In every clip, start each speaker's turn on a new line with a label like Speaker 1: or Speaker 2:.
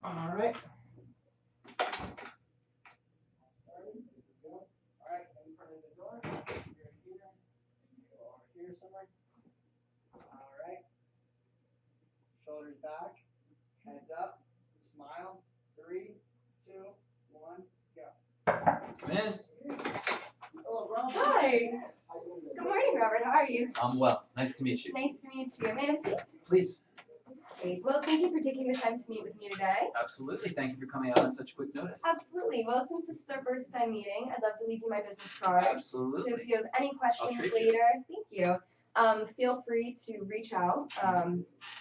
Speaker 1: All right. Alright, in front of the door. You're here. Go over here somewhere. Alright. Shoulders back. Heads up. Smile. 3, 2, 1, go.
Speaker 2: Come in.
Speaker 1: Hello, Robert.
Speaker 3: Hi. Good morning, Robert. How are you?
Speaker 2: I'm well. Nice to meet you.
Speaker 3: Nice to meet you. May I see?
Speaker 2: Please.
Speaker 3: Great. Well, thank you for taking the time to meet with me today.
Speaker 2: Absolutely. Thank you for coming out on such quick notice.
Speaker 3: Absolutely. Well, since this is our first time meeting, I'd love to leave you my business card.
Speaker 2: Absolutely.
Speaker 3: So if you have any questions
Speaker 2: treat
Speaker 3: later, thank you. Feel free to reach out.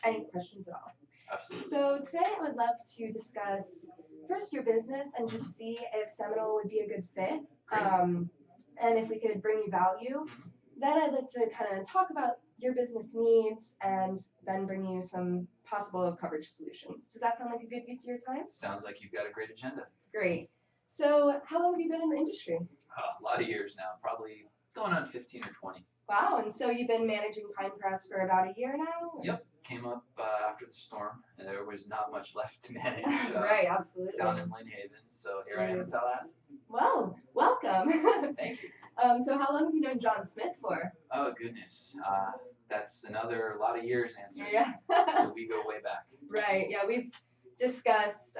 Speaker 3: Any questions at all.
Speaker 2: Absolutely.
Speaker 3: So today I would love to discuss first your business and just see if Seminole would be a good fit. And if we could bring you value. Then I'd like to kind of talk about your business needs and then bring you some possible coverage solutions. Does that sound like a good use of your time?
Speaker 2: Sounds like you've got a great agenda.
Speaker 3: Great. So how long have you been in the industry?
Speaker 2: A lot of years now, probably going on 15 or 20.
Speaker 3: Wow, and so you've been managing Pine Press for about a year now?
Speaker 2: Yep, came up after the storm, and there was not much left to manage.
Speaker 3: Right, absolutely.
Speaker 2: Down in Lynn Haven, so here I am in Tallahassee.
Speaker 3: Well, welcome.
Speaker 2: Thank you.
Speaker 3: So how long have you known John Smith for?
Speaker 2: Oh, goodness. That's another lot of years answer.
Speaker 3: Yeah.
Speaker 2: So we go way back.
Speaker 3: Right, yeah, we've discussed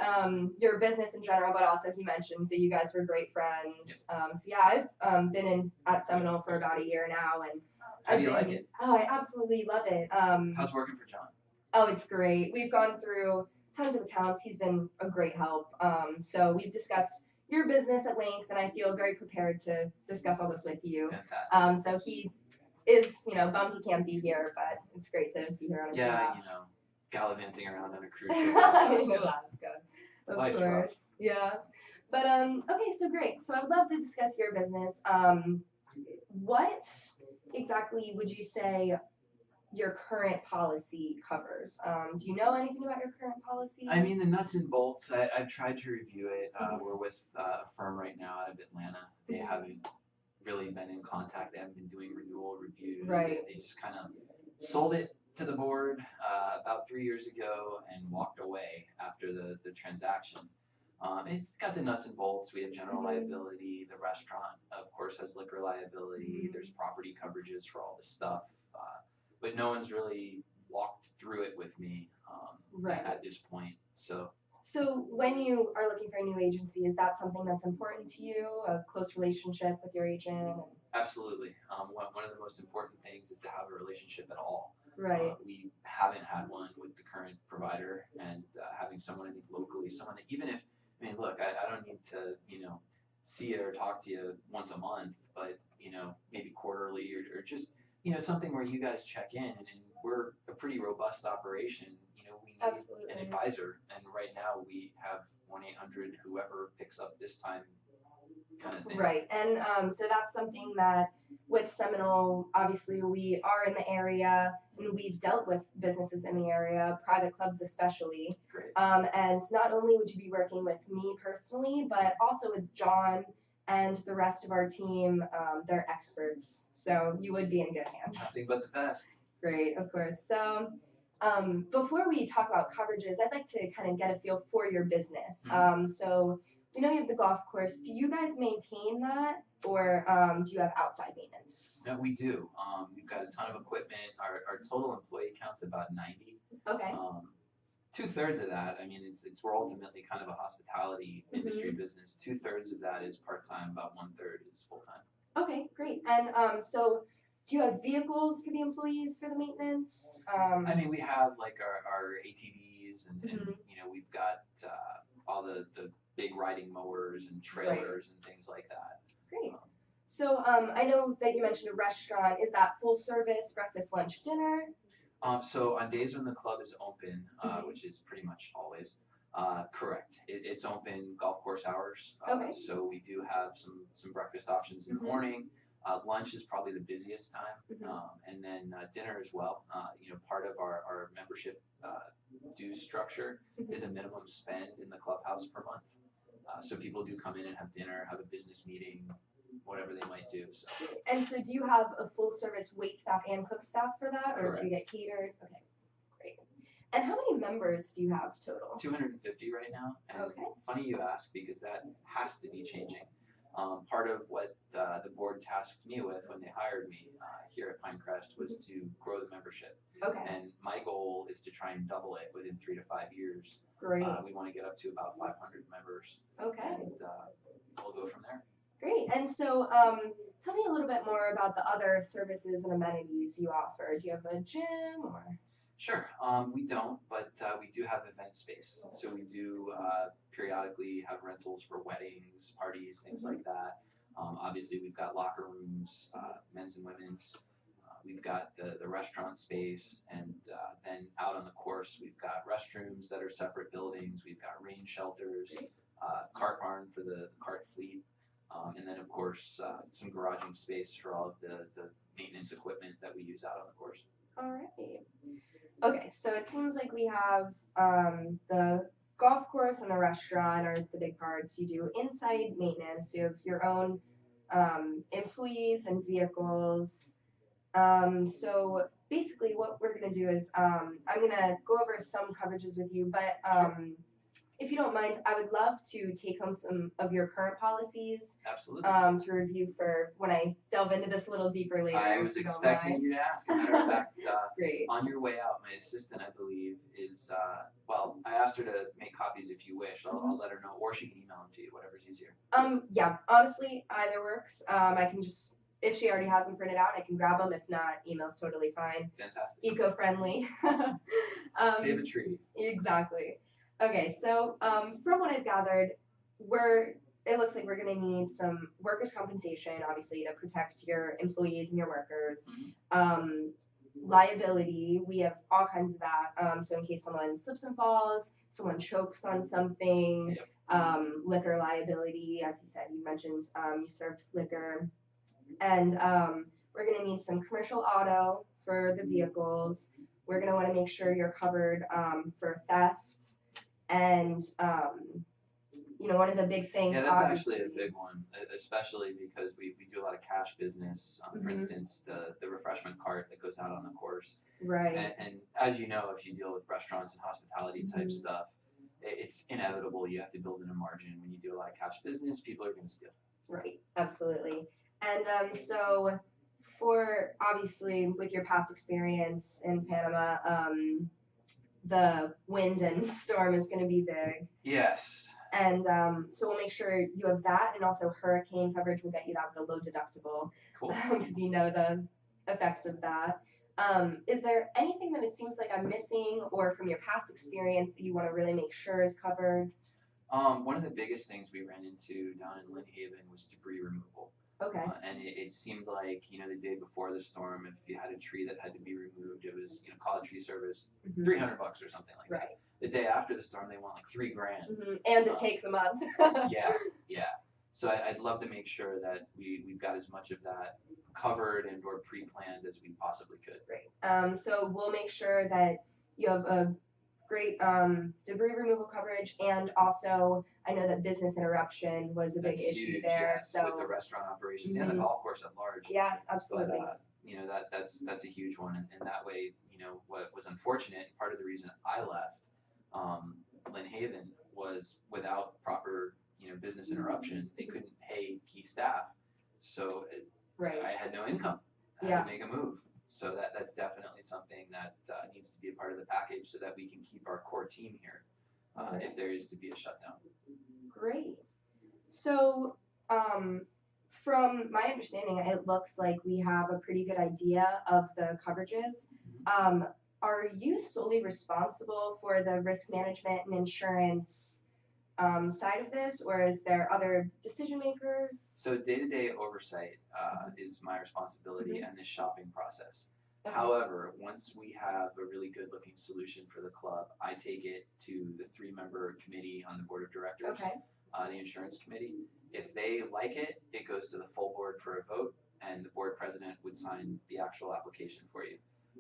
Speaker 3: your business in general, but also he mentioned that you guys were great friends.
Speaker 2: Yep.
Speaker 3: So yeah, I've been at Seminole for about a year now, and
Speaker 2: How do you like it?
Speaker 3: Oh, I absolutely love it.
Speaker 2: How's working for John?
Speaker 3: Oh, it's great. We've gone through tons of accounts. He's been a great help. So we've discussed your business at length, and I feel very prepared to discuss all this with you.
Speaker 2: Fantastic.
Speaker 3: So he is, bummed he can't be here, but it's great to be here on his behalf.
Speaker 2: Gallivanting around on a cruise ship.
Speaker 3: In Alaska, of
Speaker 2: Life's
Speaker 3: course.
Speaker 2: rough.
Speaker 3: Yeah. But okay, so great. So I would love to discuss your business. What exactly would you say your current policy covers? Do you know anything about your current policy?
Speaker 2: I mean, the nuts and bolts, I've tried to review it. We're with a firm right now out of Atlanta. They haven't really been in contact. They haven't been doing renewal reviews.
Speaker 3: Right.
Speaker 2: They just kind of sold it to the board about 3 years ago and walked away after the transaction. It's got the nuts and bolts. We have general liability. The restaurant, of course, has liquor liability. There's property coverages for all this stuff. But no one's really walked through it with me at this point.
Speaker 3: So when you are looking for a new agency, is that something that's important to you, a close relationship with your agent?
Speaker 2: Absolutely. One of the most important things is to have a relationship at all.
Speaker 3: Right.
Speaker 2: We haven't had one with the current provider, and having someone, I think, locally, someone that even if, look, I don't need to, see you or talk to you once a month, but, maybe quarterly or just, something where you guys check in, and we're a pretty robust operation. We need an advisor, and right now we have 1-800 whoever picks up this time kind of thing.
Speaker 3: Right, and so that's something that with Seminole, obviously we are in the area, and we've dealt with businesses in the area, private clubs especially.
Speaker 2: Great.
Speaker 3: And not only would you be working with me personally, but also with John and the rest of our team. They're experts, so you would be in good hands.
Speaker 2: Nothing but the best.
Speaker 3: Great, of course. So before we talk about coverages, I'd like to kind of get a feel for your business. So we know you have the golf course. Do you guys maintain that, or do you have outside maintenance?
Speaker 2: No, we do. We've got a ton of equipment. Our total employee count's about 90.
Speaker 3: Okay.
Speaker 2: 2/3 of that, we're ultimately kind of a hospitality industry business. 2/3 of that is part-time, about 1/3 is full-time.
Speaker 3: Okay, great. And so do you have vehicles for the employees for the maintenance?
Speaker 2: We have like our ATVs and we've got all the big riding mowers and trailers and things like that.
Speaker 3: Great. So I know that you mentioned a restaurant. Is that full service, breakfast, lunch, dinner?
Speaker 2: So on days when the club is open, which is pretty much always, correct. It's open golf course hours.
Speaker 3: Okay.
Speaker 2: So we do have some breakfast options in the morning. Lunch is probably the busiest time, and then dinner as well. Part of our membership dues structure is a minimum spend in the clubhouse per month. So people do come in and have dinner, have a business meeting, whatever they might do. So.
Speaker 3: And so do you have a full service wait staff and cook staff for that, or
Speaker 2: Correct.
Speaker 3: do you get catered? Okay, great. And how many members do you have total?
Speaker 2: 250 right now. And
Speaker 3: Okay.
Speaker 2: funny you ask, because that has to be changing. Part of what the board tasked me with when they hired me here at Pinecrest was to grow the membership.
Speaker 3: Okay.
Speaker 2: And my goal is to try and double it within 3 to 5 years.
Speaker 3: Great.
Speaker 2: We want to get up to about 500 members.
Speaker 3: Okay.
Speaker 2: And we'll go from there.
Speaker 3: Great. And so tell me a little bit more about the other services and amenities you offer. Do you have a gym or?
Speaker 2: Sure. We don't, but we do have event space. So we do periodically have rentals for weddings, parties, things like that. Obviously, we've got locker rooms, men's and women's. We've got the restaurant space, and then out on the course, we've got restrooms that are separate buildings. We've got rain shelters, cart barn for the cart fleet, and then, of course, some garaging space for all of the maintenance equipment that we use out on the course.
Speaker 3: All right. Okay, so it seems like we have the golf course and the restaurant are the big parts. You do inside maintenance. You have your own employees and vehicles. So basically what we're going to do is I'm going to go over some coverages with you, but
Speaker 2: Sure.
Speaker 3: If you don't mind, I would love to take home some of your current policies
Speaker 2: Absolutely.
Speaker 3: to review for when I delve into this a little deeper later.
Speaker 2: I was
Speaker 3: if you don't
Speaker 2: expecting
Speaker 3: mind.
Speaker 2: you to ask. As a matter of fact,
Speaker 3: Great.
Speaker 2: on your way out, my assistant, I believe, is, well, I asked her to make copies if you wish. I'll let her know, or she can email them to you, whatever's easier.
Speaker 3: Yeah, honestly, either works. I can just, if she already has them printed out, I can grab them. If not, email's totally fine.
Speaker 2: Fantastic.
Speaker 3: Eco-friendly.
Speaker 2: Save a tree.
Speaker 3: Exactly. Okay, so from what I've gathered, it looks like we're going to need some workers' compensation, obviously, to protect your employees and your workers.
Speaker 2: Mm-hmm.
Speaker 3: Liability, we have all kinds of that. So in case someone slips and falls, someone chokes on something,
Speaker 2: Yep.
Speaker 3: Liquor liability, as you said, you mentioned you served liquor. And we're going to need some commercial auto for the vehicles. We're going to want to make sure you're covered for theft. And, one of the big things.
Speaker 2: Yeah, that's actually a big one, especially because we do a lot of cash business. For
Speaker 3: Mhm.
Speaker 2: instance, the refreshment cart that goes out on the course.
Speaker 3: Right.
Speaker 2: And as you know, if you deal with restaurants and hospitality type
Speaker 3: Mhm.
Speaker 2: stuff, it's inevitable. You have to build in a margin. When you do a lot of cash business, people are going to steal.
Speaker 3: Right, absolutely. And so for, obviously, with your past experience in Panama, the wind and storm is going to be big.
Speaker 2: Yes.
Speaker 3: And so we'll make sure you have that, and also hurricane coverage will get you that with a low deductible.
Speaker 2: Cool.
Speaker 3: Because you know the effects of that. Is there anything that it seems like I'm missing, or from your past experience that you want to really make sure is covered?
Speaker 2: One of the biggest things we ran into down in Lynn Haven was debris removal.
Speaker 3: Okay.
Speaker 2: And it seemed like, the day before the storm, if you had a tree that had to be removed, it was, call a tree service,
Speaker 3: Mhm.
Speaker 2: $300 or something like that.
Speaker 3: Right.
Speaker 2: The day after the storm, they want like $3,000.
Speaker 3: Mm-hmm. And it takes a month.
Speaker 2: Yeah. So I'd love to make sure that we've got as much of that covered and or pre-planned as we possibly could.
Speaker 3: Great. So we'll make sure that you have a great debris removal coverage, and also I know that business interruption was a big
Speaker 2: That's
Speaker 3: issue
Speaker 2: huge,
Speaker 3: there.
Speaker 2: yes,
Speaker 3: So
Speaker 2: with the restaurant operations and the
Speaker 3: Mhm.
Speaker 2: golf course at large.
Speaker 3: Yeah, absolutely.
Speaker 2: But that's a huge one, and that way, what was unfortunate, part of the reason I left Lynn Haven was without proper business interruption, they couldn't pay key staff, so
Speaker 3: Right.
Speaker 2: I had no income. I had to make a move. So that's definitely something that needs to be a part of the package so that we can keep our core team here if there is to be a shutdown.
Speaker 3: Great. So, from my understanding, it looks like we have a pretty good idea of the coverages. Are you solely responsible for the risk management and insurance side of this, or is there other decision makers?
Speaker 2: So day-to-day oversight is my responsibility and the shopping process.
Speaker 3: Okay.
Speaker 2: However, once we have a really good-looking solution for the club, I take it to the 3-member committee on the board of directors,
Speaker 3: Okay.
Speaker 2: The insurance committee. If they like it, it goes to the full board for a vote, and the board president would sign the actual application for you.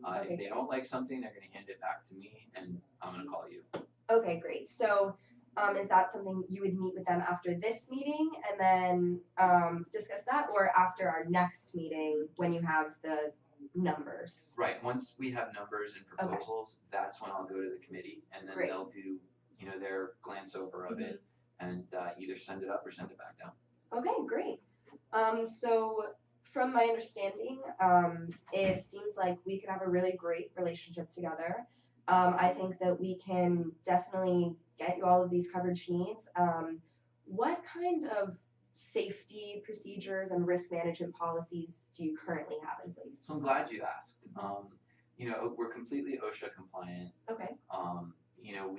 Speaker 3: Okay.
Speaker 2: If they don't like something, they're going to hand it back to me, and I'm going to call you.
Speaker 3: Okay, great. So, is that something you would meet with them after this meeting and then discuss that, or after our next meeting when you have the numbers.
Speaker 2: Right. Once we have numbers and proposals, that's when I'll go to the committee, and then
Speaker 3: Great.
Speaker 2: they'll do, their glance over of it, and either send it up or send it back down.
Speaker 3: Okay, great. So from my understanding, it seems like we could have a really great relationship together. I think that we can definitely get you all of these coverage needs. What kind of safety procedures and risk management policies do you currently have in place?
Speaker 2: So I'm glad you asked. We're completely OSHA compliant.
Speaker 3: Okay.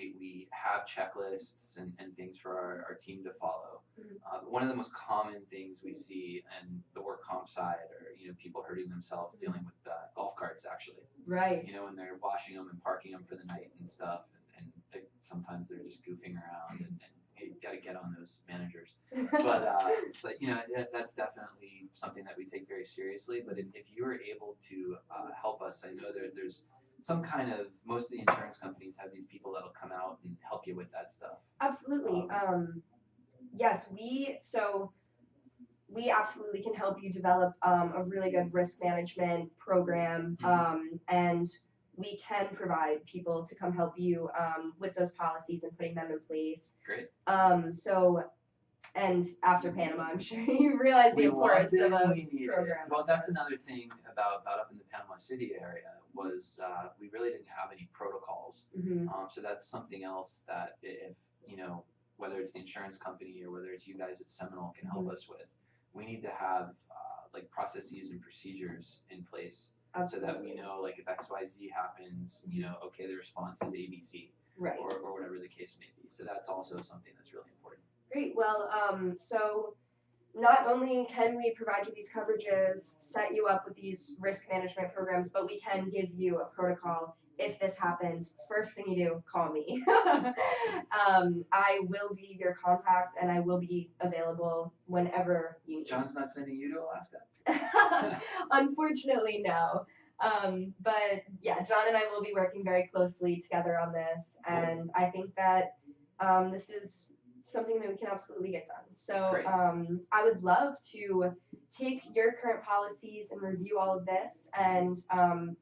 Speaker 2: We have checklists and things for our team to follow.
Speaker 3: Mm-hmm.
Speaker 2: One of the most common things we see in the work comp side are, people hurting themselves dealing with golf carts, actually.
Speaker 3: Right.
Speaker 2: When they're washing them and parking them for the night and stuff, and sometimes they're just goofing around, and you got to get on those managers. But that's definitely something that we take very seriously. But if you are able to help us, I know there's some kind of, most of the insurance companies have these people that'll come out and help you with that stuff.
Speaker 3: Absolutely. Yes, we absolutely can help you develop a really good risk management program, and we can provide people to come help you with those policies and putting them in place.
Speaker 2: Great.
Speaker 3: And after Panama, I'm sure you realize the importance of a program.
Speaker 2: Well, that's another thing about up in the Panama City area was we really didn't have any protocols. So that's something else that if, whether it's the insurance company or whether it's you guys at Seminole can help us with, we need to have like processes and procedures in place. Absolutely. So that we know, like, if XYZ happens, okay, the response is ABC.
Speaker 3: Right.
Speaker 2: Or whatever the case may be. So that's also something that's really important.
Speaker 3: Great. Well, so not only can we provide you these coverages, set you up with these risk management programs, but we can give you a protocol. If this happens, first thing you do, call me.
Speaker 2: Awesome.
Speaker 3: I will be your contact, and I will be available whenever you need.
Speaker 2: John's not sending you to Alaska?
Speaker 3: Unfortunately, no. But yeah, John and I will be working very closely together on this, and I think that this is something that we can absolutely get done. So I would love to take your current policies and review all of this and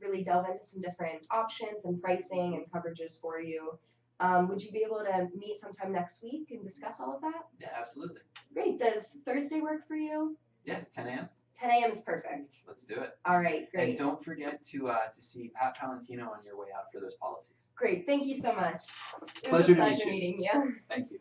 Speaker 3: really delve into some different options and pricing and coverages for you. Would you be able to meet sometime next week and discuss all of that?
Speaker 2: Yeah, absolutely.
Speaker 3: Great. Does Thursday work for you?
Speaker 2: Yeah, 10 a.m.
Speaker 3: 10 a.m. is perfect.
Speaker 2: Let's do it.
Speaker 3: All right, great.
Speaker 2: And don't forget to see Pat Palantino on your way out for those policies.
Speaker 3: Great. Thank you so much. It
Speaker 2: Pleasure
Speaker 3: was a pleasure
Speaker 2: to meet you.
Speaker 3: meeting you.
Speaker 2: Thank you.